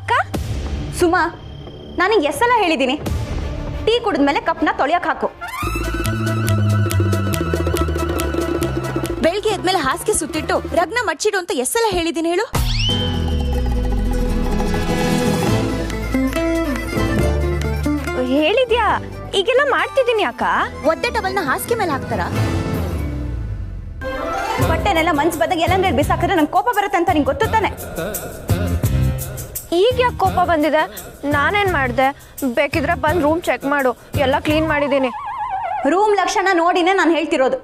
ಅಕ್ಕ ಸುಮಾ, ನಾನು ಎಷ್ಟೆಲ್ಲ ಹೇಳಿದ್ದೀನಿ, ಟೀ ಕುಡಿದ್ಮೇಲೆ ಕಪ್ನ ತೊಳೆಯಕ್ಕೆ ಹಾಕು. ಬೆಳಿಗ್ಗೆ ಎದ್ಮೇಲೆ ಹಾಸಿಗೆ ಸುತ್ತಿಟ್ಟು ರಗ್ನ ಮಡ್ಚಿಡು ಅಂತ ಎಷ್ಟೆಲ್ಲ ಹೇಳಿದ್ದೀನಿ ಹೇಳು. ಹೇಳಿದ್ಯಾ, ಈಗೆಲ್ಲ ಮಾಡ್ತಿದ್ದೀನಿ ಅಕ್ಕ. ಒದ್ದೆ ಟವಲ್ನ ಹಾಸಿಗೆ ಮೇಲೆ ಹಾಕ್ತಾರ? ಬಟ್ಟೆನೆಲ್ಲ ಮನ್ಸು ಬಂದಾಗ ಎಲ್ಲ ಬಿಸಾಕಿದ್ರೆ ನಂಗೆ ಕೋಪ ಬರುತ್ತೆ ಅಂತ ನಿಂಗೆ ಗೊತ್ತು ತಾನೆ. ಈಗ ಯಾಕೆ ಕೋಪ ಬಂದಿದೆ? ನಾನೇನು ಮಾಡಿದೆ? ಬೇಕಿದ್ರೆ ಬಂದು ರೂಮ್ ಚೆಕ್ ಮಾಡು, ಎಲ್ಲ ಕ್ಲೀನ್ ಮಾಡಿದ್ದೀನಿ. ರೂಮ್ ಲಕ್ಷಣ ನೋಡಿನೇ ನಾನು ಹೇಳ್ತಿರೋದು.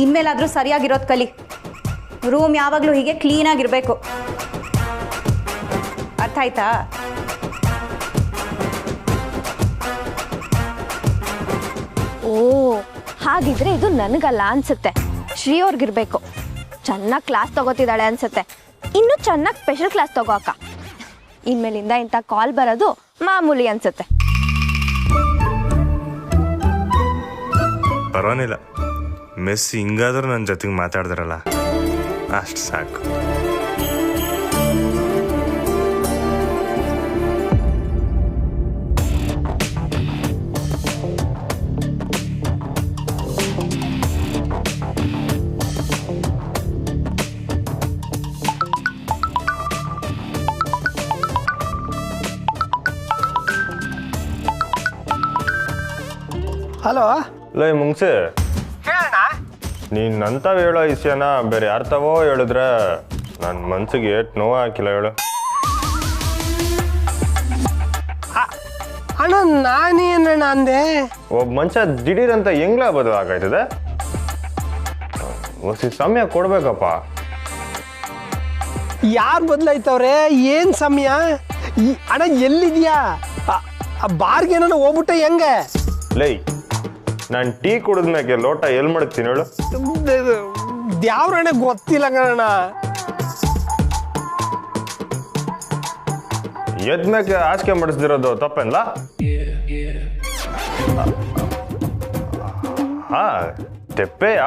ಇನ್ಮೇಲಾದ್ರೂ ಸರಿಯಾಗಿರೋದು ಕಲಿ. ರೂಮ್ ಯಾವಾಗಲೂ ಹೀಗೆ ಕ್ಲೀನಾಗಿರ್ಬೇಕು, ಅರ್ಥ ಆಯ್ತಾ? ಓ, ಹಾಗಿದ್ರೆ ಇದು ನನಗಲ್ಲ ಅನ್ಸುತ್ತೆ, ಶ್ರೀ ಅವ್ರಿಗಿರ್ಬೇಕು. ಚೆನ್ನಾಗಿ ಕ್ಲಾಸ್ ತಗೋತಿದ್ದಾಳೆ ಅನ್ಸುತ್ತೆ. ಇನ್ನೂ ಚೆನ್ನಾಗಿ ಸ್ಪೆಷಲ್ ಕ್ಲಾಸ್ ತಗೋ ಅಕ್ಕ. ಇನ್ಮೇಲಿಂದ ಇಂಥ ಕಾಲ್ ಬರೋದು ಮಾಮೂಲಿ ಅನ್ಸುತ್ತೆ. ಪರವಾಗಿಲ್ಲ, ಮೆಸ್ ಹಿಂಗಾದ್ರೂ ನನ್ನ ಜೊತೆಗೆ ಮಾತಾಡಿದ್ರಲ್ಲ, ಅಷ್ಟು ಸಾಕು. ಹಲೋ ಲೈ ಮುಂಗ್ಸೆ, ನೀನು ನಂತಾವ ಹೇಳೋ ವಿಷಯನ ಬೇರೆ ಯಾರ್ತಾವೋ ಹೇಳಿದ್ರೆ ನನ್ನ ಮನ್ಸಿಗೆ ಏಟ್ ನೋವು ಹಾಕಿಲ್ಲ ಹೇಳು. ಅಣ್ಣ ನಾನೇನಣ್ಣ ಅಂದೆ? ಒಬ್ಬ ಮನುಷ್ಯ ದಿಢೀರಂತ ಹೆಂಗ್ಲ ಬದಲಾಗೈತದೆ, ಹೊಸ ಸಮಯ ಕೊಡ್ಬೇಕಪ್ಪ. ಯಾರು ಬದಲಾಯ್ತವ್ರೆ? ಏನು ಸಮಯ? ಅಣ್ಣ ಎಲ್ಲಿದ್ಯಾ? ಬಾರ್ಗೇನ ಹೋಗ್ಬಿಟ್ಟೆ ಹೆಂಗೆ? ಲೈ, ನಾನು ಟೀ ಕುಡಿದ್ಮ್ಯಾಕೆ ಲೋಟ ಎಲ್ಲಿ ಮಾಡ್ತೀನಿ ಹೇಳು? ದ್ಯಾವ್ರಣ್ಣ ಗೊತ್ತಿಲ್ಲ ಕಣ. ಎದ್ಮ್ಯಾಕೆ ಹಾಸಿಗೆ ಮಾಡಿಸ್ದಿರೋದು ತಪ್ಪೇನಲ್ಲ? ಹಾ, ತೆಪ್ಪೆಯ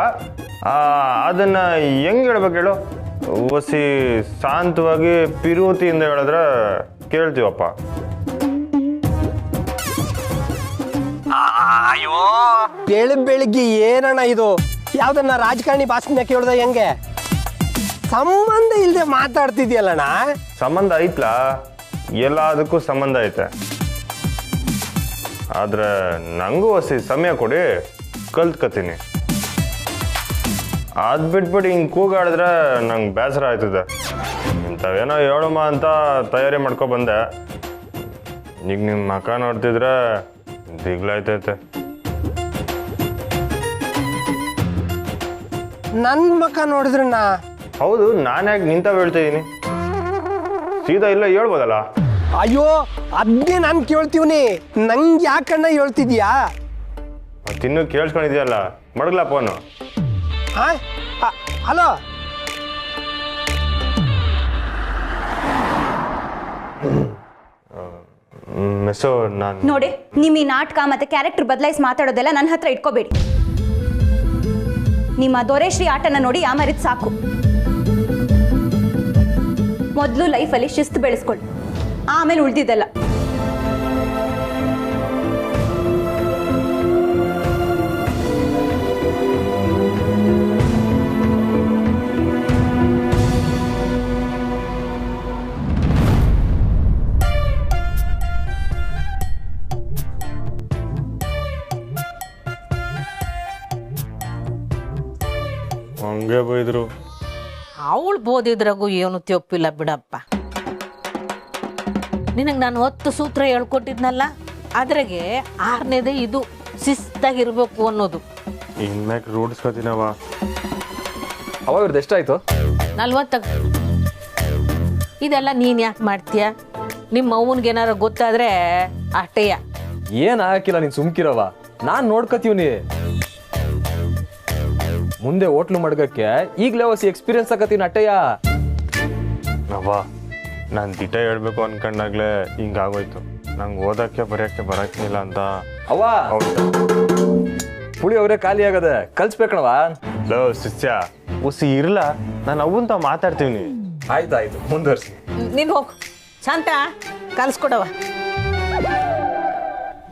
ಅದನ್ನ ಹೆಂಗ್ ಹೇಳ್ಬೇಕು ಹೇಳು? ಒಸಿ ಶಾಂತವಾಗಿ ಪಿರುತಿಯಿಂದ ಹೇಳಿದ್ರೆ ಕೇಳ್ತೀವಪ್ಪ. ಅಯ್ಯೋ, ಬೆಳಿಗ್ಗೆ ಏನಣ್ಣ ಇದು? ಯಾವ್ದನ್ನ ರಾಜಕಾರಣಿ ಭಾಷಣ ಕೇಳ್ದ ಹೆಂಗೆ? ಸಂಬಂಧ ಇಲ್ಲದೆ ಮಾತಾಡ್ತಿದ್ಯಲ್ಲಣ್ಣ. ಸಂಬಂಧ ಐತ್ಲಾ, ಎಲ್ಲದಕ್ಕೂ ಸಂಬಂಧ ಐತೆ. ಆದ್ರೆ ನಂಗೂ ಹೊಸಿ ಸಮಯ ಕೊಡಿ, ಕಲ್ತ್ಕತೀನಿ. ಅದು ಬಿಟ್ಬಿಟ್ಟು ಹಿಂಗೆ ಕೂಗಾಡಿದ್ರೆ ನಂಗೆ ಬೇಸರ ಆಯ್ತದೆ. ಇಂಥವೇನೋ ಹೇಳಮ್ಮ ಅಂತ ತಯಾರಿ ಮಾಡ್ಕೊ ಬಂದೆ. ಈಗ ನಿಮ್ಮ ಮಕ ನೋಡ್ತಿದ್ರೆ ದಿಗ್ಲಾಯ್ತೈತೆ. ನನ್ನ ಮಕ್ಕ ನೋಡಿದ್ರಣ್ಣ? ಹೌದು, ನಾನು ಯಾಕೆ ನಿಂತಾವ್ ಹೇಳ್ತಿದ್ದೀನಿ? ಸೀದಾ ಇಲ್ಲ ಹೇಳ್ಬೋದಲ್ಲ? ಅಯ್ಯೋ, ಅದನ್ನೇ ನಾನು ಕೇಳ್ತೀವ್ನಿ. ನಂಗೆ ಯಾಕಣ್ಣ ಹೇಳ್ತಿದ್ಯಾ? ತಿನ್ನು ಕೇಳಿಸ್ಕೊಂಡಿದ್ಯಲ್ಲ, ಮಡಗ್ಲಾ ಫೋನು. ಹಲೋ, ಮೆಸೋ, ನಾನು ನೋಡಿ, ನಿಮ್ಮ ಈ ನಾಟಕ ಮತ್ತೆ ಕ್ಯಾರೆಕ್ಟರ್ ಬದಲಾಯಿಸಿ ಮಾತಾಡೋದೆಲ್ಲ ನನ್ನ ಹತ್ರ ಇಟ್ಕೋಬೇಡಿ. ನಿಮ್ಮ ದೊರೆಶ್ರೀ ಆಟನ ನೋಡಿ ಯಾಮರಿದ್ ಸಾಕು. ಮೊದಲು ಲೈಫಲ್ಲಿ ಶಿಸ್ತು ಬೆಳೆಸ್ಕೊಳ್ಳಿ, ಆಮೇಲೆ ಉಳಿದಿದ್ದೆಲ್ಲ. ಹಂಗೆ ಬೈದ್ರು. ಅವಳು ಬೋದಿದ್ರಾಗೂ ಏನು ತಪ್ಪಿಲ್ಲ ಬಿಡಪ್ಪ. ನಿನಗೆ ನಾನು 10 ಸೂತ್ರ ಹೇಳ್ಕೊಟ್ಟಿದ್ನಲ್ಲ, ಅದ್ರಾಗೆ 6ನೇದೇ ಇದು, ಶಿಸ್ತಾಗಿರ್ಬೇಕು ಅನ್ನೋದು. ಇನ್ಮ್ಯಾಕ್ ರೂಢಿಸ್ಕೊತೀನವ. ಅವಾಗ ಇವ್ರದ್ದು ಎಷ್ಟಾಯ್ತು? 40. ಇದೆಲ್ಲ ನೀನು ಯಾಕೆ ಮಾಡ್ತೀಯ? ನಿಮ್ಮ ಅವ್ವನ್ಗೆ ಏನಾರ ಗೊತ್ತಾದ್ರೆ ಅಷ್ಟೇಯ. ಏನ್ ಹಾಕಿಲ್ಲ, ನೀನ್ ಸುಮ್ಕಿರವ, ನಾನ್ ನೋಡ್ಕತೀವ್ನಿ. ಮುಂದೆ ಹೋಟ್ಲು ಮಡ್ಗಕ್ಕೆ ಈಗಲೇ ಹೊಸ ಎಕ್ಸ್ಪೀರಿಯನ್ಸ್ ಆಗತ್ತೀನಿ ಅಟ್ಟಯ್ಯ. ಅವ್ವ, ನಾನು ದಿಟ ಹೇಳ್ಬೇಕು ಅನ್ಕೊಂಡಾಗ್ಲೇ ಹಿಂಗಾಗೋಯ್ತು. ನಂಗೆ ಓದಕ್ಕೆ ಬರೆಯೋಕ್ಕೆ ಬರೋಕ್ಕಿಲ್ಲ ಅಂತ ಅವ್ವ ಪುಳಿ ಅವರೇ ಖಾಲಿ ಆಗದೆ ಕಲ್ಸ್ಬೇಕಣವ. ಲೋ ಶಿಷ್ಯ ಉಸಿ ಇರ್ಲ, ನಾನು ಅವಂತ ಮಾತಾಡ್ತೀನಿ. ಆಯ್ತಾಯ್ತು ಮುಂದುವರ್ಸಿ. ನೀನು ಹೋಗು ಶಾಂತ, ಕಲ್ಸ್ಕೊಡವ.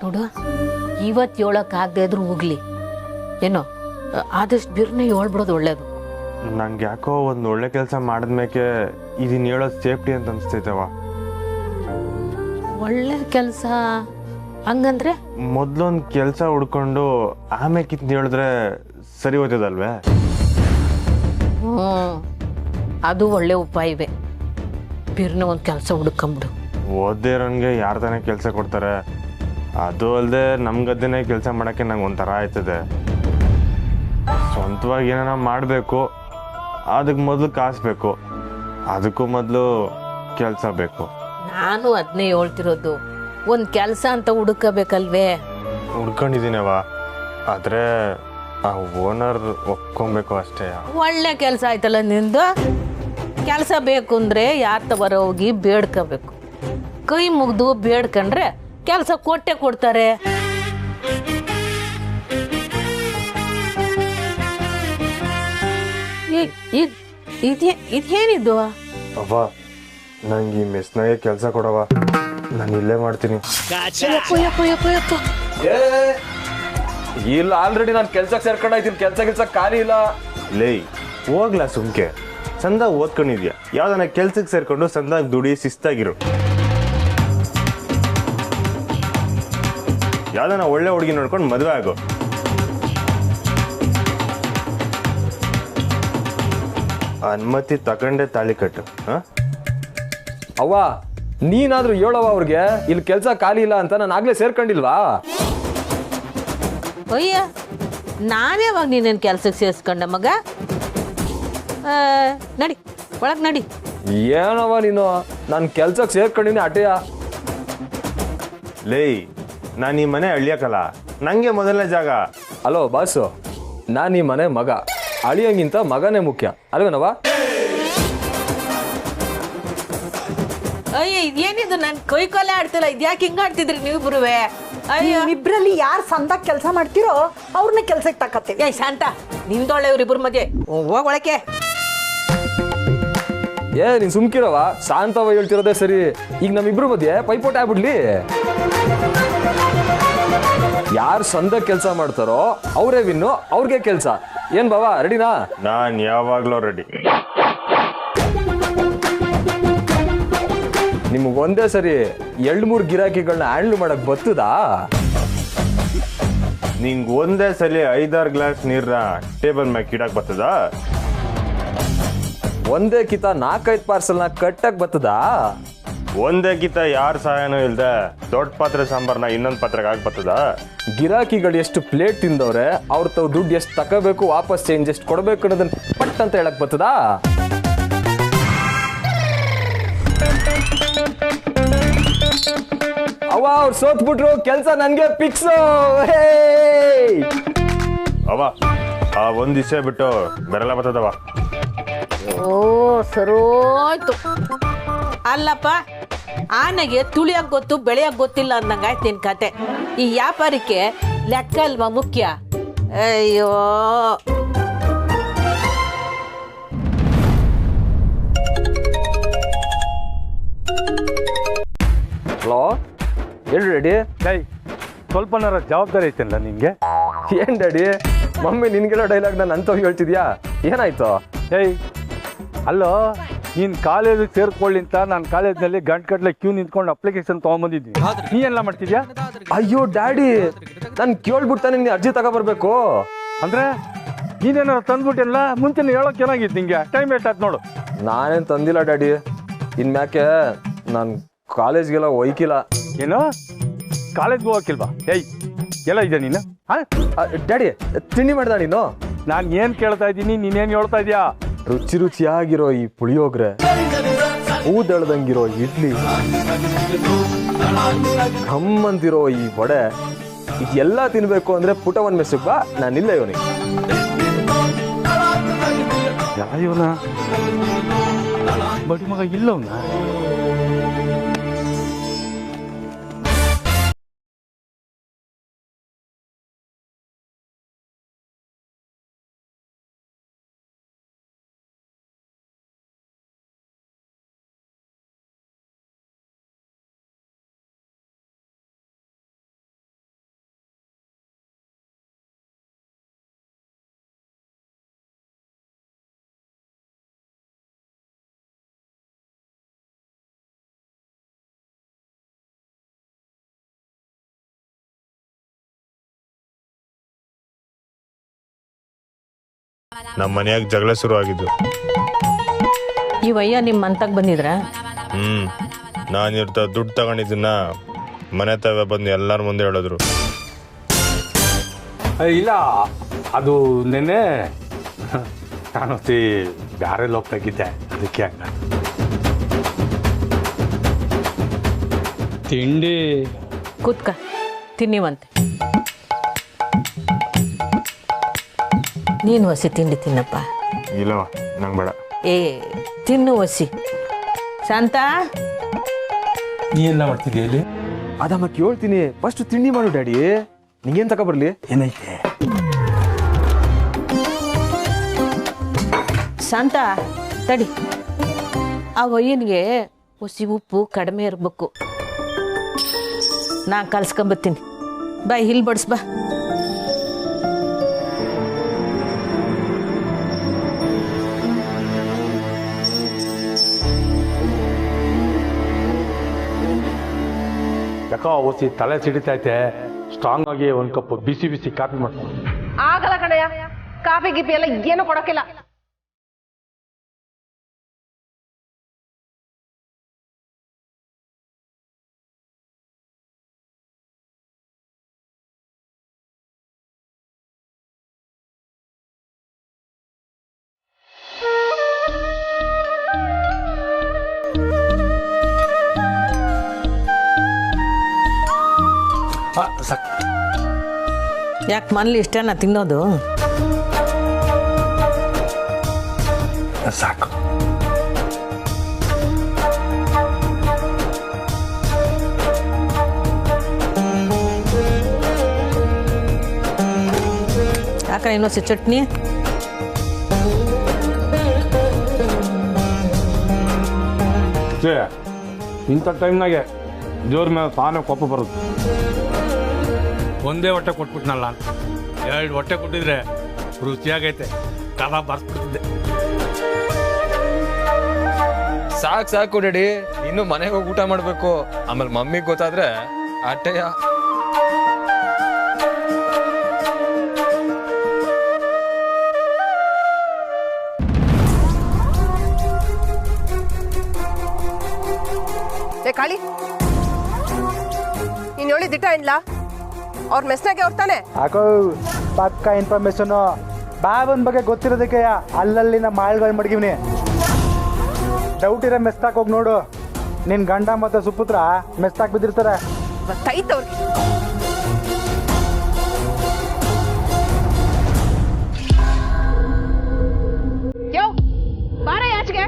ನೋಡು, ಇವತ್ತು ಹೇಳೋಕ್ಕಾಗದೆ ಇದ್ರೂ ಹೋಗ್ಲಿ ಏನೋ, ಆದಷ್ಟು ಬಿರ್ನೆ ಹೇಳ್ಬಿಡೋದು ಒಳ್ಳೇದು. ನಂಗೆ ಯಾಕೋ ಒಂದು ಒಳ್ಳೆ ಕೆಲಸ ಮಾಡಿದ್ಮೇಕೆ ಇದನ್ನ ಹೇಳೋದು ಸೇಫ್ಟಿ ಅಂತ ಅನಿಸ್ತೈತವ. ಒಳ್ಳೆ ಕೆಲಸ ಹಂಗಂದ್ರೆ ಮೊದ್ಲೊಂದು ಕೆಲಸ ಹುಡ್ಕೊಂಡು ಆಮೇಕಿಂತ ಹೇಳಿದ್ರೆ ಸರಿ ಹೋಗ್ತದಲ್ವೇ? ಅದು ಒಳ್ಳೆ ಉಪಾಯವೇ. ಬಿರ್ನೆ ಒಂದು ಕೆಲಸ ಹುಡ್ಕೊಂಬಿಡು. ಓದ್ದೇ ಇರೋನ್ಗೆ ಯಾರು ತಾನೇ ಕೆಲಸ ಕೊಡ್ತಾರೆ? ಅದು ಅಲ್ಲದೆ ನಮ್ಮ ಗದ್ದೆನೇ ಕೆಲಸ ಮಾಡೋಕ್ಕೆ ನಂಗೆ ಒಂಥರ ಆಯ್ತದೆ. ಸ್ವಂತವಾಗಿ ಏನಾರ ಮಾಡಬೇಕು, ಅದಕ್ಕೆ ಮೊದಲು ಕಾಸು ಬೇಕು, ಅದಕ್ಕೂ ಮೊದಲು ಕೆಲಸ ಬೇಕು. ನಾನು ಅದನ್ನೇ ಹೇಳ್ತಿರೋದು, ಒಂದು ಕೆಲಸ ಅಂತ ಹುಡುಕಬೇಕಲ್ವೇ? ಹುಡ್ಕೊಂಡಿದ್ದೀನವ, ಆದರೆ ಆ ಓನರ್ ಒಪ್ಕೊಬೇಕು ಅಷ್ಟೇ. ಒಳ್ಳೆ ಕೆಲಸ ಆಯ್ತಲ್ಲ ನಿಂದು. ಕೆಲಸ ಬೇಕು ಅಂದರೆ ಯಾರ ತವರ ಹೋಗಿ ಬೇಡ್ಕೋಬೇಕು. ಕೈ ಮುಗ್ದು ಬೇಡ್ಕೊಂಡ್ರೆ ಕೆಲಸ ಕೊಟ್ಟೆ ಕೊಡ್ತಾರೆ. ಇದೇನಿದು? ಅವ್ವ, ನಂಗೆ ಈ ಮೆಸ್ನಾಗೆ ಕೆಲಸ ಕೊಡವ, ನಾನು ಇಲ್ಲೇ ಮಾಡ್ತೀನಿ. ಇಲ್ಲ, ಆಲ್ರೆಡಿ ನಾನು ಕೆಲ್ಸಕ್ಕೆ ಸೇರ್ಕೊಂಡಾಯ್ತೀನಿ. ಕೆಲ್ಸ ಖಾಲಿ ಇಲ್ಲ. ಲೇ ಹೋಗ್ಲಾ ಸುಮ್ಕೆ, ಚಂದ ಓದ್ಕೊಂಡಿದ್ಯಾ, ಯಾವ್ದನ್ನ ಕೆಲ್ಸಕ್ಕೆ ಸೇರ್ಕೊಂಡು ಚಂದಾಗಿ ದುಡಿ, ಶಿಸ್ತಾಗಿರು. ಯಾವ್ದನ್ನ ಒಳ್ಳೆ ಹುಡುಗಿ ನೋಡ್ಕೊಂಡು ಮದುವೆ ಆಗು. ಅನುಮತಿ ತಗೊಂಡೆ ತಾಳಿ ಕಟ್ಟು. ಅವ್ವ, ನೀನಾದ್ರೂ ಹೇಳವ ಅವ್ರಿಗೆ ಇಲ್ಲಿ ಕೆಲ್ಸ ಖಾಲಿ ಇಲ್ಲ ಅಂತ. ನಾನು ಆಗ್ಲೇ ಸೇರ್ಕೊಂಡಿಲ್ವಾ? ಅಯ್ಯ, ನಾನೇವಾಗ ನೀನೇನು ಕೆಲ್ಸಕ್ಕೆ ಸೇರಿಸ್ಕೊಂಡೆ ಮಗ? ನಡಿ ಒಳಗೆ ನಡಿ. ಏನವ ನೀನು, ನಾನು ಕೆಲ್ಸಕ್ಕೆ ಸೇರ್ಕೊಂಡಿನಿ ಅಟೆಯ. ಲೇ, ನಾನು ಈ ಮನೆ ಅಳಿಯಕಲ್ಲ, ನಂಗೆ ಮೊದಲನೇ ಜಾಗ. ಅಲೋ ಬಾಸು, ನಾನು ಈ ಮನೆ ಮಗ. ಅಳಿಯಂಗಿಂತ ಮಗನೇ ಮುಖ್ಯ ಅಲ್ವೇನವ? ಅಯ್ಯ, ಇದೇನಿದು? ನಾನು ಕೈ ಕೊಲೆ ಆಡ್ತಿಲ್ಲ. ಇದ್ಯಾಕೆ ಹಿಂಗ ಆಡ್ತಿದ್ರಿ ನೀವು ಬರುವೆ? ಅಯ್ಯೋ, ಇಬ್ರಲ್ಲಿ ಯಾರು ಸಂದಾಗ ಕೆಲಸ ಮಾಡ್ತಿರೋ ಅವ್ರನ್ನ ಕೆಲ್ಸಕ್ಕೆ ತಕತ್ತೀವಿ. ಏ ಶಾಂತ, ನಿಂದೊಳ್ಳೆ ಇವ್ರಿಬ್ರು ಮಧ್ಯೆ ಹೋಗೊಳಕ್ಕೆ. ಏ ನೀನ್ ಸುಮ್ಕಿರವ, ಶಾಂತವ ಹೇಳ್ತಿರೋದೇ ಸರಿ. ಈಗ ನಮ್ಮಿಬ್ರು ಮಧ್ಯೆ ಪೈಪೋಟ ಆಗ್ಬಿಡ್ಲಿ. ಯಾರು ಸಂದ ಕೆಲಸ ಮಾಡ್ತಾರೋ ಅವರೇ ವಿನ್ನು, ಅವ್ರಿಗೆ ಕೆಲಸ. ಏನ್ ಬಾವಾ, ರೆಡಿನಾ? ನಾನು ಯಾವಾಗ್ಲೂ ರೆಡಿ. ನಿಮ್ಗೆ ಒಂದೇ ಸರಿ 2-3 ಗಿರಾಕಿಗಳನ್ನ ಹ್ಯಾಂಡ್ಲ್ ಮಾಡಕ್ ಬರ್ತದಾ? ನಿಂಗೆ ಒಂದೇ ಸಲ 5-6 ಗ್ಲಾಸ್ ನೀರ್ನ ಟೇಬಲ್ ಮ್ಯಾಗ ಕಿಡಕ್ ಬರ್ತದ? ಒಂದೇ ಕಿತ 4-5 ಪಾರ್ಸಲ್ನ ಕಟ್ಟಕ್ ಬರ್ತದಾ? ಒಂದೇ ಕಿತ ಯಾರ ಸಹಾಯನೂ ಇಲ್ದೆ ದೊಡ್ಡ ಪಾತ್ರೆ ಸಾಂಬಾರ್ನ ಇನ್ನೊಂದು ಪಾತ್ರೆಗೆ ಹಾಕಿ ಬರ್ತದ? ಗಿರಾಕಿಗಳು ಎಷ್ಟು ಪ್ಲೇಟ್ ತಿಂದವ್ರೆ, ಅವ್ರ ತಾವ್ ದುಡ್ಡು ಎಷ್ಟು ತಗೋಬೇಕು, ವಾಪಸ್ ಚೇಂಜ್ ಎಷ್ಟು ಕೊಡ್ಬೇಕು ಅನ್ನೋದನ್ನ ಪಟ್ ಅಂತ ಹೇಳಕ್ ಬರ್ತದಾ? ಅವ್ವ, ಅವ್ರು ಸೋತ್ಬಿಟ್ರು, ಕೆಲ್ಸ ನನ್ಗೆ ಫಿಕ್ಸ್. ಅವ ಆ ಒಂದ್ ದಿವಸ ಬಿಟ್ಟು ಬೆರಳ ಬರ್ತದವ. ಓ ಸರೋಯ್ತು. ಅಲ್ಲಪ್ಪ, ಆನೆಗೆ ತುಳಿಯಕ್ ಗೊತ್ತು ಬೆಳೆಯಕ್ ಗೊತ್ತಿಲ್ಲ ಅಂದಂಗ ಆಯ್ತು ನಿನ್ ಕತೆ. ಈ ವ್ಯಾಪಾರಕ್ಕೆ ಲೆಕ್ಕ ಅಲ್ವಾ ಮುಖ್ಯ? ಅಯ್ಯೋ, ಹಲೋ, ಹೇಳಿ ಡ್ಯಾಡಿ. ಸ್ವಲ್ಪನಾರ ಜವಾಬ್ದಾರಿ ಐತಲ್ಲ ನಿನ್ಗೆ? ಏನ್ ಡ್ಯಾಡಿ, ಮಮ್ಮಿ ನಿನ್ಗೆಲ್ಲ ಡೈಲಾಗ್ ನಾನು ಅಂತವ್ ಹೇಳ್ತಿದ್ಯಾ? ಏನಾಯ್ತು? ಅಲ್ಲೋ, ನೀನು ಕಾಲೇಜಿಗೆ ಸೇರ್ಕೊಳ್ಳಿ ಅಂತ ನಾನು ಕಾಲೇಜ್ನಲ್ಲಿ ಗಂಟೆ ಕ್ಯೂ ನಿಂತ್ಕೊಂಡು ಅಪ್ಲಿಕೇಶನ್ ತೊಗೊಂಬಂದಿದ್ವಿ. ನೀ ಎಲ್ಲ ಮಾಡ್ತಿದ್ಯಾ? ಅಯ್ಯೋ ಡ್ಯಾಡಿ, ನಾನು ಕೇಳ್ಬಿಡ್ತಾನೆ ನೀನು ಅರ್ಜಿ ತಗೊಬರ್ಬೇಕು ಅಂದ್ರೆ ನೀನೇನಾರು ತಂದ್ಬಿಟ್ಟಿಲ್ಲ? ಮುಂಚೆನೇ ಹೇಳೋಕೆ ಚೆನ್ನಾಗಿತ್ತು ನಿಂಗೆ. ಟೈಮ್ ವೇಸ್ಟ್ ಆಯ್ತು ನೋಡು. ನಾನೇನು ತಂದಿಲ್ಲ ಡ್ಯಾಡಿ. ಇನ್ಮ್ಯಾಕೆ ನಾನು ಕಾಲೇಜ್ಗೆಲ್ಲ ಒಯ್ಕಿಲ್ಲ. ಏನು ಕಾಲೇಜ್ಗೆ ಹೋಗಕ್ಕಿಲ್ವಾ? ಎಲ್ಲ ಇದೆ ನೀನು? ಡ್ಯಾಡಿ, ತಿಂಡಿ ಮಾಡ್ದ ನೀನು? ನಾನು ಏನು ಕೇಳ್ತಾ ಇದ್ದೀನಿ, ನೀನೇನು ಹೇಳ್ತಾ ಇದೀಯಾ? ರುಚಿ ರುಚಿಯಾಗಿರೋ ಈ ಪುಳಿಯೋಗ್ರೆ, ಊದಳ್ದಂಗಿರೋ ಇಡ್ಲಿ, ಘಮ್ಮಂತಿರೋ ಈ ವಡೆ, ಇದೆಲ್ಲ ತಿನ್ಬೇಕು ಅಂದ್ರೆ ಪುಟವನ್ ಮೆಸ್ಸಿಗೆ ಬಾ, ನಾನಿಲ್ಲ ಇವನಿಗೆ. ಇವನ ಬಡಿ ಮಗ ಇಲ್ಲವನ? ನಮ್ಮ ಮನೆಯಾಗ ಜಗಳ ಶುರು ಆಗಿದ್ದು. ಇವಯ್ಯ ನಿಮ್ಮ ಮಂತಕ್ಕೆ ಬಂದಿದ್ರ? ನಾನಿರ್ತ ದುಡ್ಡು ತಗೊಂಡಿದ್ದನ್ನ ಮನೆ ತವ ಬಂದು ಎಲ್ಲರ ಮುಂದೆ ಹೇಳಿದ್ರು. ಇಲ್ಲ, ಅದು ನೆನ್ನೆ ನಾನು ಬೇರೆ ಹೋಗ್ತಾಗಿದ್ದೆ, ಅದಕ್ಕೆ ಹಂಗ. ತಿಂಡಿ ಕೂತ್ಕ, ತಿನ್ನಿವಂತೆ. ನೀನು ಹಸಿ ತಿಂಡಿ ತಿನ್ನಪ್ಪ. ಇಲ್ಲವ, ನಂಗೆ ಬೇಡ. ಏ ತಿನ್ನು ಹಸಿ. ಶಾಂತ, ನೀ ಎಲ್ಲ ಮಾಡ್ತಿದ್ಯಾ ಇಲ್ಲಿ? ಅದಮ್ಮ ಕೇಳ್ತೀನಿ, ಫಸ್ಟ್ ತಿಂಡಿ ಮಾಡು ಡ್ಯಾಡಿ. ನಿಂಗೇನು ತಗೊಬರ್ಲಿ? ಏನೈತೆ? ಶಾಂತ ತಡಿ, ಆ ಒಯ್ಯನಿಗೆ ಹಸಿ ಉಪ್ಪು ಕಡಿಮೆ ಇರಬೇಕು. ನಾ ಕಲ್ಸ್ಕೊಂಬತ್ತೀನಿ. ಬಾ, ಇಲ್ಲಿ ಬಡ್ಸ್ ಬಾ. ಯಾಕೋ ಓಸಿ ತಲೆ ಸಿಡಿತೈತೆ, ಸ್ಟ್ರಾಂಗ್ ಆಗಿ ಒಂದು ಕಪ್ ಬಿಸಿ ಬಿಸಿ ಕಾಫಿ ಮಾಡ್ಕೊಂಡು. ಆಗಲ್ಲ ಕಣಯ್ಯ, ಕಾಫಿ ಗಿಪಿ ಎಲ್ಲ ಏನು ಕೊಡೋಕಿಲ್ಲ. ಯಾಕೆ ಮನೇಲಿ ಇಷ್ಟನ ತಿನ್ನೋದು? ಸಾಕು. ಯಾಕೆ ಇನ್ನೊಂದು ಚಟ್ನಿ? ಇಂಥ ಟೈಮ್ನಾಗೆ ಜೋರ್ ಮೇಲೆ ತಾನೇ ಕೋಪ ಬರುತ್ತೆ. ಒಂದೇ ಹೊಟ್ಟೆ ಕೊಟ್ಬಿಟ್ನಲ್ಲ, 2 ಹೊಟ್ಟೆ ಕೊಟ್ಟಿದ್ರೆ ರುಚಿಯಾಗೈತೆ, ಕಲ ಬರ್ಸ್ಬಿಡ್ತಿದ್ದೆ. ಸಾಕು ಡ್ಯಾಡಿ, ಇನ್ನು ಮನೆಗೆ ಹೋಗಿ ಊಟ ಮಾಡಬೇಕು. ಆಮೇಲೆ ಮಮ್ಮಿಗೆ ಗೊತ್ತಾದ್ರೆ ಅಟ್ಟೆಯ. ಕಾಳಿ, ನೀನು ಹೇಳಿ ದಿಟ್ಟ ಇಲ್ಲ, ಅವ್ರ ಮೆಸ್ನಾಗೆ ಅವ್ರು ತಾನೆ. ಹಾಕೋ ಪಕ್ಕ ಇನ್ಫಾರ್ಮೇಶನು ಬಾಬನ್ ಬಗ್ಗೆ ಗೊತ್ತಿರೋದಕ್ಕೆ ಅಲ್ಲಲ್ಲಿ ನಮ್ಮ ಮಾಳ್ಗಳು ಮಡಗಿವ್ನಿ. ಡೌಟ್ ಇರೋ ಮೆಸ್ತಾಕ್ ಹೋಗಿ ನೋಡು, ನಿನ್ ಗಂಡ ಮತ್ತೆ ಸುಪುತ್ರ ಮೆಸ್ತಾಕ್ ಬಿದ್ದಿರ್ತಾರೆ. ಗೊತ್ತೈತವ್ರಿಗೆ. ಯೋ ಬಾರ ಆಚೆಗೆ.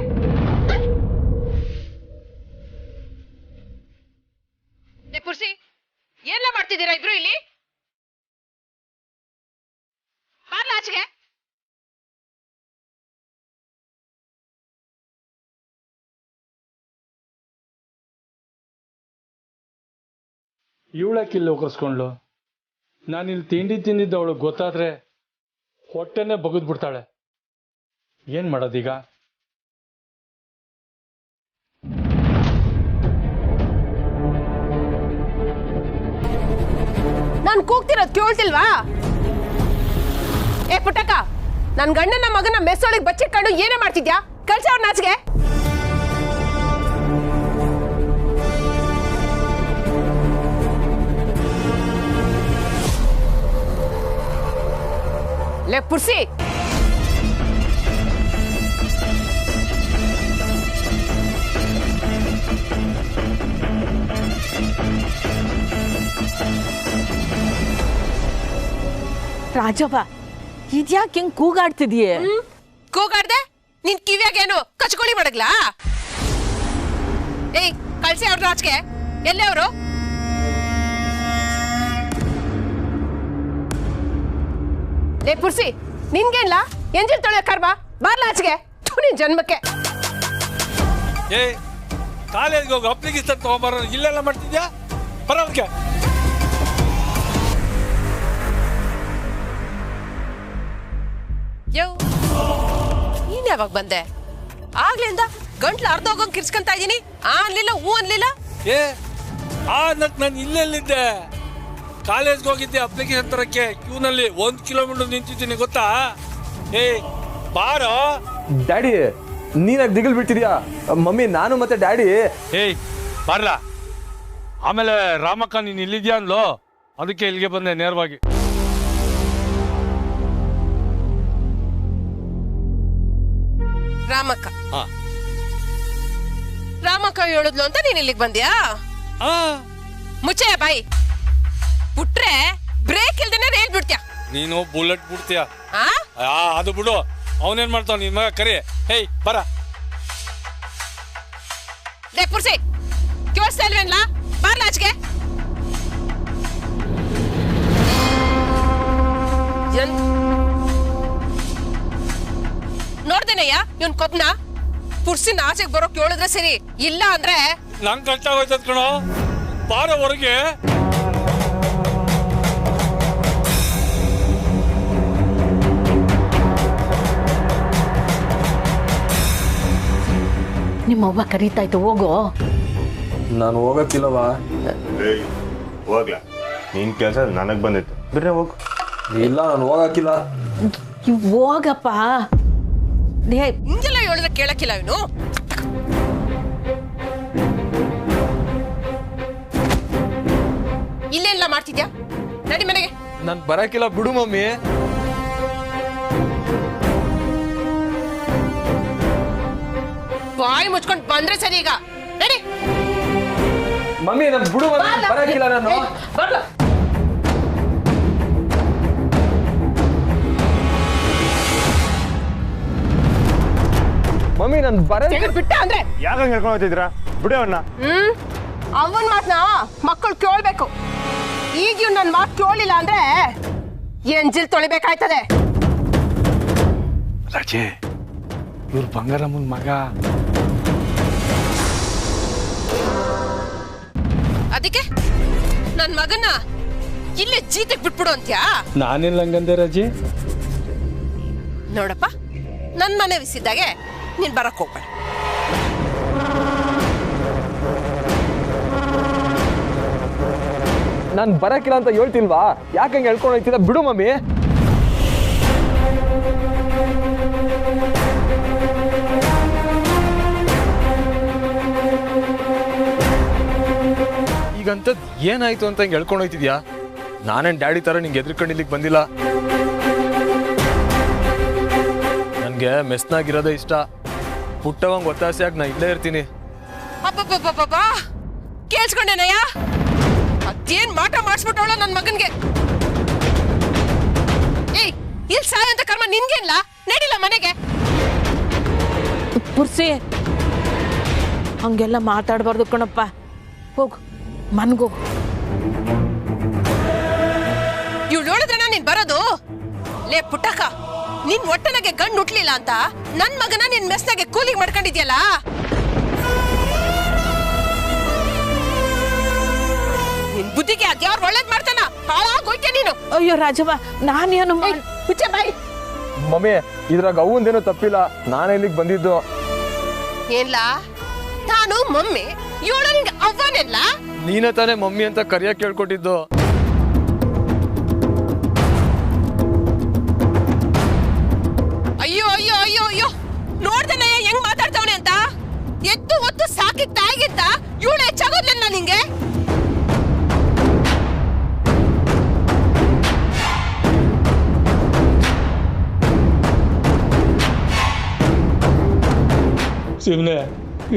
ಪುರ್ಸಿ, ಏನೆಲ್ಲ ಮಾಡ್ತಿದ್ದೀರಾ ಇಬ್ರು ಇಲ್ಲಿ? ಬಾರ್ಲ ಆಚೆಗೆ. ಇವಳಕ್ಕಿಲ್ಲಿ ಹೋಗಿಸ್ಕೊಂಡ್ಲು. ನಾನು ಇಲ್ಲಿ ತಿಂಡಿ ತಿಂದಿದ್ದ ಅವಳು ಗೊತ್ತಾದ್ರೆ ಹೊಟ್ಟೆನೇ ಬಗದ್ ಬಿಡ್ತಾಳೆ. ಏನ್ ಮಾಡೋದೀಗ? ನಾನು ಕೂಗ್ತಿರೋದು ಕೇಳ್ತಿಲ್ವಾ? ಏ ಪುಟ್ಟಕ್ಕ, ನನ್ನ ಗಂಡನ ಮಗನ ಮೆಸ್ಸೊಳಗೆ ಬಚ್ಚಿಟ್ಕೊಂಡು ಏನೇ ಮಾಡ್ತಿದ್ಯಾ? ಕಳ್ಸ ಅವ್ರ ನಾಚಿಗೆ. ಲೇ ಪುರ್ಸಿ, ರಾಜವ್ವ, ಇದ್ಯಾಕೆ ಹಿಂಗ್ ಕೂಗಾಡ್ತಿದೀಯ? ಕೂಗಾಡ್ದೆ? ನಿನ್ ಕಿವ್ಯಾಗೇನು ಕಚ್ಕೋಳಿ ಮಾಡಗ್ಲಾ? ಏಯ್ ಕಳ್ಸಿ ಅವ್ರ ನಾಚಿಗೆ. ಎಲ್ಲೇ ಅವರು? ಲೇ ಪುರ್ಸಿ, ನಿನ್ಗೇನ್ಲ ಎಂಜಿಲ್ ತೊಳೆಯೋ ಕರ್ಮ? ಬಾರ್ಲ ಆಚೆಗೆ. ನಿನ್ ಜನ್ಮಕ್ಕೆ. ಏ ಕಾಲೇಜ್ಗೆ ಹೋಗಿ ಅಪ್ಲಿಕೇಶನ್ ತಗೊಂಬರೋ ಇಲ್ಲೆಲ್ಲ ಮಾಡ್ತಿದ್ಯಾ? ಬರೋರ್ಗೆ ಯೋ, ನೀನ್ ಯಾವಾಗ ಬಂದೆ? ಆಗ್ಲಿಂದ ಗಂಟ್ಲು ಅರ್ಧ ಹೋಗೋಂಗ್ ಕಿರ್ಸ್ಕೊಂತ ಇದೀನಿ. ಆ ಅನ್ಲಿಲ್ಲ, ಹೂ ಅನ್ಲಿಲ್ಲ. ಏ ನಾನು ಇಲ್ಲೆಲ್ಲಿದ್ದೆ? ಕಾಲೇಜ್ಗೆ ಹೋಗಿದ್ದೆ ಅಪ್ಲಿಕೇಶನ್ ತರಕ್ಕೆ. ಕ್ಯೂನಲ್ಲಿ 1 ಕಿಲೋಮೀಟರ್ ನಿಂತಿದ್ದೀನಿ ಗೊತ್ತಾ? ಏ ಬಾರೋ. ಡ್ಯಾಡಿ ನೀನಾಗ ದಿಗಿಲ್ ಬಿಡ್ತಿದ್ಯಾ? ಮಮ್ಮಿ ನಾನು ಮತ್ತೆ ಡ್ಯಾಡಿ. ಏಯ್ ಬರ್ಲ. ಆಮೇಲೆ ರಾಮಕ್ಕ ನೀನು ಇಲ್ಲಿದ್ಯಾ ಅನ್ಲೋ, ಅದಕ್ಕೆ ಇಲ್ಲಿಗೆ ಬಂದೆ ನೇರವಾಗಿ. ರಾಮಕ್ಕ ರಾಮಕ್ಕ ಹೇಳಿದ್ಲು ಅಂತ ನೀನ್ ಇಲ್ಲಿಗೆ ಬಂದ್ಯಾ? ಮುಚ್ಚೆ ಬಾಯಿ. ಬಿಟ್ರೆ ಬ್ರೇಕ್ ಇಲ್ದೇನೆ ರೇಲ್ ಬಿಡ್ತೀಯ ನೀನು. ಬುಲೆಟ್ ಬಿಡ್ತೀಯ ಅದು ಬಿಡು. ಅವನೇನ್ ಮಾಡ್ತಾವ ನಿನ್ ಮಗ ಕರಿ. ಹೇಯ್ ಬರ. ಪುರ್ಸಿ ಕೇಳಿಸ್ತಾ ಇಲ್ವೇನ್ಲಾ? ಬಾರ್ಲ ಆಚೆಗೆ. ನೋಡ್ದೇನಯ್ಯ ಇವನ್ ಕೊಬ್ನ. ಪುರ್ಸಿನ ಆಚೆಗೆ ಬರೋಕ್ ಹೇಳಿದ್ರೆ ಸರಿ, ಇಲ್ಲ ಅಂದ್ರೆ ನಂಗ್ ಕಷ್ಟ ಆಗೋಯ್ತದ ಕಣೋ. ಬಾರ ಹೊರಗೆ. ನಿಮ್ಮವ್ವ ಕರೀತಾಯ್ತು, ಹೋಗೋ. ನಾನು ಹೋಗಕ್ಕಿಲ್ಲವಾ? ಹೋಗ್ಲಾ, ನಿನ್ ಕೆಲಸ ನನಗ್ ಬಂದಿತ್ತು, ಬಿಡ್ರೆ ಹೋಗು. ಇಲ್ಲ ನಾನು ಹೋಗಕ್ಕಿಲ್ಲ. ಹೋಗಪ್ಪ. ಹಿಂಗೆಲ್ಲ ಹೇಳಿದ್ರೆ ಕೇಳಕ್ಕಿಲ್ಲ ಇವನು. ಇಲ್ಲೆಲ್ಲ ಮಾಡ್ತಿದ್ಯಾ? ನಡಿ ಮನೆಗೆ. ನನ್ ಬರಕ್ಕಿಲ್ಲ ಬಿಡು ಮಮ್ಮಿ. ಬಾಯಿ ಮುಚ್ಕೊಂಡ್ ಬಂದ್ರೆ ಸರಿ. ಈಗ ನಡಿ ಮಮ್ಮಿ. ನನ್ ಬಿಡು ಮಮ್ಮಿ, ಬರಕ್ಕಿಲ್ಲ ನಾನು. ಮಮ್ಮಿ ನನ್ ಬಿಟ್ಟ ಅಂದ್ರೆ ಯಾಕ ಹೇಳ್ಕೊಂಡು ಹೋಗ್ತಿದ್ರಾ? ಬಿಡಿ ಅವನ್ನ. ಅವನ್ ಮಾತ್ನ ಮಕ್ಕಳು ಕೇಳ್ಬೇಕು. ಈಗ ಇವ್ ನನ್ ಮಾತು ಕೇಳಿಲ್ಲ ಅಂದ್ರೆ ಎಂಜಿಲ್ ತೊಳಿಬೇಕಾಯ್ತದೆ. ರಾಜೆ, ಇವ್ರು ಬಂಗಾರಮ್ಮನ ಮಗ. ಅದಕ್ಕೆ ನನ್ ಮಗನ ಇಲ್ಲೇ ಜೀತಕ್ ಬಿಟ್ಬಿಡು ಅಂತ್ಯಾ? ನಾನೆಲ್ಲ ಹಂಗಂದೆ ರಾಜೆ. ನೋಡಪ್ಪ, ನನ್ ಮನೆ ವಿಸಿದ್ದಾಗೆ ನೀನ್ ಬರಕ್ ಹೋಗ್ಬೇಡ. ನಾನ್ ಬರಕ್ಕಿಲ್ಲ ಅಂತ ಹೇಳ್ತಿಲ್ವಾ? ಯಾಕಂಗೆ ಹೇಳ್ಕೊಂಡು ಹೋಗ್ತಿದ್ದ? ಬಿಡು ಮಮ್ಮಿ. ಈಗಂತದ್ ಏನಾಯ್ತು ಅಂತ ಹಿಂಗೆ ಹೇಳ್ಕೊಂಡು ಹೋಗ್ತಿದ್ಯಾ? ನಾನೇನ್ ಡ್ಯಾಡಿ ತರ ನಿಂಗೆ ಎದ್ರಕೊಂಡು ಇಲ್ಲಿಗೆ ಬಂದಿಲ್ಲ. ನನ್ಗೆ ಮೆಸ್ನಾಗಿರೋದೇ ಇಷ್ಟ. ಪುಟ್ಟವಂಗ್ ಒತ್ತಾಸೆಯಾಗಿ ನಾ ಇಲ್ಲೇ ಇರ್ತೀನಿ. ಅಬ್ಬಬ್ಬಬ್ಬಬ್ಬ, ಕೇಳ್ಸ್ಕೊಂಡೇನಯ್ಯ? ಅದೇನ್ ಮಾಟ ಮಾಡಿಸ್ಬಿಟ್ಟವಳ ನನ್ ಮಗನ್ಗೆ. ಏಯ್, ಇಲ್ಲಿ ಸಾಯಂತ ಕರ್ಮ ನಿನ್ಗೇನ್ಲ? ನಡಿಲ್ಲ ಮನೆಗೆ. ಪುರ್ಸಿ, ಹಂಗೆಲ್ಲ ಮಾತಾಡ್ಬಾರ್ದು ಕಣಪ್ಪ. ಹೋಗು, ಮನ್ಗೋಗು. ಇವ್ಳು ಹೇಳಿದ್ರಣ ನೀನ್ ಬರೋದು? ಲೇ ಪುಟ್ಟಕ್ಕ, ನಿನ್ ಒಟ್ಟನಾಗೆ ಗಂಡು ಹುಟ್ಲಿಲ್ಲ ಅಂತ ನನ್ ಮಗನ ನಿನ್ ಮೆಸ್ನಾಗೆ ಕೂಲಿಗೆ ಮಾಡ್ಕೊಂಡಿದ್ಯಲ್ಲ. ನಿನ್ ಬುದ್ಧಿಗೆ ಅದ್ಯಾವ್ರು ಒಳ್ಳೇದ್ ಮಾಡ್ತಾನ? ಹಾಳಾಗೋಯ್ಕೆ ನೀನು. ಅಯ್ಯೋ ರಾಜವ್ವ, ನಾನೇನು ಮುಚ್ಚೆ ಬಾಯಿ. ಮಮ್ಮಿ, ಇದ್ರಾಗ ಅವಂದೇನು ತಪ್ಪಿಲ್ಲ. ನಾನೇ ಇಲ್ಲಿಗೆ ಬಂದಿದ್ದು. ಏನ್ಲಾ? ನಾನು ಮಮ್ಮಿ, ಇವಳು ನಿಂಗೆ ಅವ್ವನೆಲ್ಲ? ನೀನೇ ತಾನೇ ಮಮ್ಮಿ ಅಂತ ಕರಿಯಕ್ಕೆ ಕೇಳ್ಕೊಟ್ಟಿದ್ದು. ಅಯ್ಯೋ ಅಯ್ಯೋ ಅಯ್ಯೋ ಅಯ್ಯೋ, ನೋಡ್ದೇನಯ್ಯ ಹೆಂಗ್ ಮಾತಾಡ್ತಾವನೆ ಅಂತ. ಎತ್ತು ಒತ್ತು ಸಾಕಿ ತಾಯಿಗಿಂತ ಇವಳು ಹೆಚ್ಚಾಗೋದ್ಲಿಲ್ಲ ನಿಂಗೆ. ಶಿವನೇ,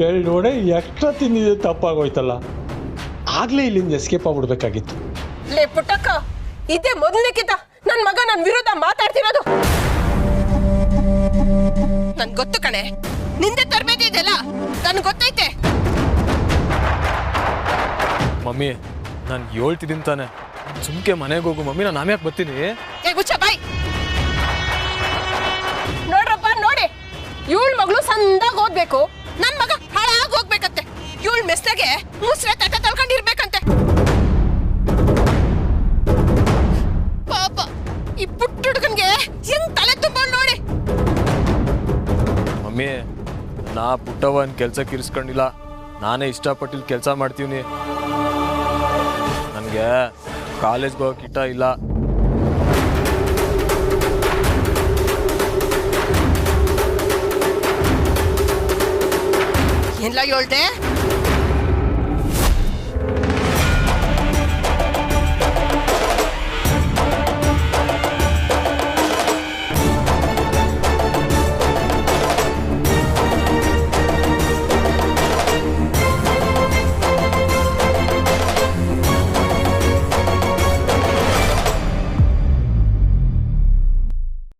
ಎರಡು ವಡೆ ಎಕ್ಸ್ಟ್ರಾ ತಿಂದಿದೆ, ತಪ್ಪಾಗೋಯ್ತಲ್ಲ. ಆಗ್ಲೇ ಇಲ್ಲಿಂದ ಎಸ್ಕೇಪ್ ಆಗ್ಬಿಡ್ಬೇಕಾಗಿತ್ತು. ಲೇ ಪುಟ್ಟಕ್ಕ, ಇದೇ ಮೊದಲನೇಕಿಂತ ನನ್ ಮಗ ನನ್ ವಿರುದ್ಧ ಮಾತಾಡ್ತಿರೋದು. ನನ್ ಗೊತ್ತು ಕಣೆ, ನಿಂದೆ ತರಬೇತಿ ಇದೆಯಲ್ಲ, ನನ್ ಗೊತ್ತೈತೆ. ಮಮ್ಮಿ, ನಾನು ಹೇಳ್ತಿದ್ದೀನಿ ತಾನೆ, ಸುಮ್ಕೆ ಮನೆಗೆ ಹೋಗು ಮಮ್ಮಿ. ನಾನು ಆಮ್ಯಾಕೆ ಬರ್ತೀನಿ. ಏ ಗುಚ್ಚ ಬಾಯ್. ನೋಡ್ರಪ್ಪ ನೋಡಿ, ಇವಳ ಮಗಳು ಸಂದಾಗ ಓದ್ಬೇಕು, ನನ್ ಮಗ ಹಾಳಾಗಿ ಹೋಗ್ಬೇಕಂತೆ. ಇವಳ ಮೆಸ್ನಾಗೆ ಮುಸ್ರೆ ತಟ್ಟ ತಳ್ಕೊಂಡಿರ್ಬೇಕಂತೆ. ಪಾಪ ಈ ಪುಟ್ಟ ಹುಡುಗನ್ಗೆ ಹೆಂಗ್ ತಲೆ ತುಂಬ ನೋಡಿ. ಮಮ್ಮಿ, ನಾ ಪುಟ್ಟವನ್ ಕೆಲ್ಸಕ್ಕೆ ಇರಿಸ್ಕೊಂಡಿಲ್ಲ. ನಾನೇ ಇಷ್ಟಪಟ್ಟಿಲ್ ಕೆಲಸ ಮಾಡ್ತೀವಿ. ನನಗೆ ಕಾಲೇಜ್ಗೆ ಹೋಗಕ್ಕೆ ಇಷ್ಟ ಇಲ್ಲ. ಏನಿಲ್ಲ ಹೇಳ್ದೆ